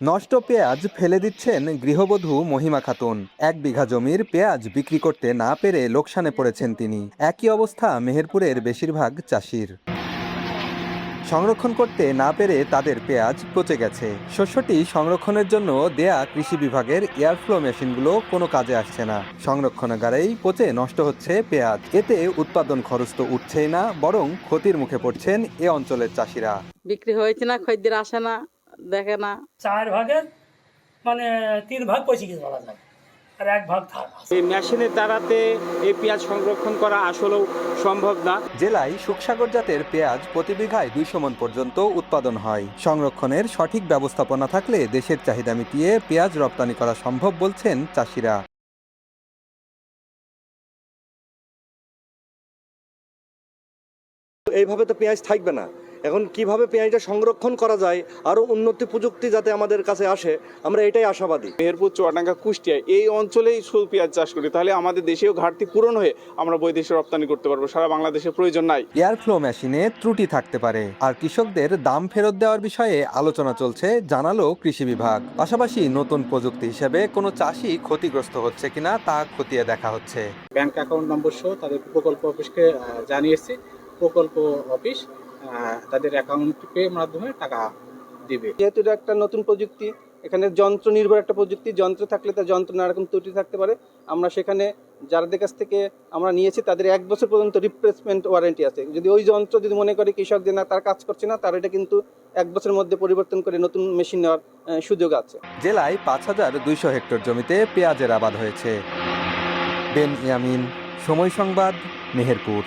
নষ্ট পেঁয়াজ ফেলে দিচ্ছেন গৃহবধূ মহিমা খাতুন। 1 বিঘা জমির পেঁয়াজ বিক্রি করতে না পেরে লোকসানে পড়েছেন তিনি। একই অবস্থা মেহেরপুরের বেশিরভাগ চাষির। সংরক্ষণ করতে না পেরে তাদের পেঁয়াজ পচে গেছে। শস্যটি সংরক্ষণের জন্য দেয়া কৃষি বিভাগের এয়ারফ্লো মেশিনগুলো কোনো কাজে আসছে না। সংরক্ষণাগারেই পচে নষ্ট হচ্ছে পেঁয়াজ। এতে উৎপাদন খরচ তো উঠছেই না, বরং ক্ষতির মুখে পড়ছেন এ অঞ্চলের চাষিরা। বিক্রি হয়েছে না, খদ্দের আসে না, দেখে না। 4 ভাগের 3 ভাগ পচে গেছে বলা যায়, আর 1 ভাগ থাক। এই মেশিনের দ্বারাতে এই পেঁয়াজ সংরক্ষণ করা আসলেও সম্ভব না। জেলায় শুকসাগর জাতের পেঁয়াজ প্রতি বিঘায় 200 মণ পর্যন্ত উৎপাদন হয়। সংরক্ষণের সঠিক ব্যবস্থাপনা থাকলে দেশের চাহিদা মিটিয়ে পেঁয়াজ রপ্তানি করা সম্ভব বলছেন চাষিরা। এইভাবে তো পেঁয়াজ থাকবে না। এখন কিভাবে পেঁয়াজটা সংরক্ষণ করা যায়, আরো উন্নত প্রযুক্তি যাতে আমাদের কাছে আসে, আমরা এটাই আশাবাদী। মেহেরপুর, চুয়াডাঙ্গা, কুষ্টিয়া এই অঞ্চলেই শুধু পেঁয়াজ চাষ করি, তাহলে আমাদের দেশীয় ঘাটতি পূরণ হয়ে আমরা বৈদেশিক রপ্তানি করতে পারবো। সারা বাংলাদেশের প্রয়োজন নাই। এয়ারফ্লো মেশিনে ত্রুটি থাকতে পারে, আর কৃষকদের দাম ফেরত দেওয়ার বিষয়ে আলোচনা চলছে জানালো কৃষি বিভাগ। পাশাপাশি নতুন প্রযুক্তি হিসেবে কোনো চাষি ক্ষতিগ্রস্ত হচ্ছে কিনা তা খতিয়ে দেখা হচ্ছে। ব্যাংক অ্যাকাউন্ট নম্বর সহ তাদের প্রকল্প অফিসকে জানিয়েছি। প্রকল্প অফিস তাদের অ্যাকাউন্টের মাধ্যমে টাকা দিবে। যেহেতু এটা একটা নতুন প্রযুক্তি, এখানে যন্ত্র নির্ভর একটা প্রযুক্তি, যন্ত্র থাকলে তার যন্ত্র নানা রকম ত্রুটি থাকতে পারে। আমরা সেখানে যাদের কাছ থেকে আমরা নিয়েছি তাদের 1 বছর পর্যন্ত রিপ্লেসমেন্ট ওয়ারেন্টি আছে। যদি ওই যন্ত্র যদি মনে করে কৃষক যে না তার কাজ করছে না, তার এটা কিন্তু 1 বছরের মধ্যে পরিবর্তন করে নতুন মেশিন নেওয়ার সুযোগ আছে। জেলায় 5200 হেক্টর জমিতে পেঁয়াজের আবাদ হয়েছে। বেন ইয়ামিন, সময় সংবাদ, মেহেরপুর।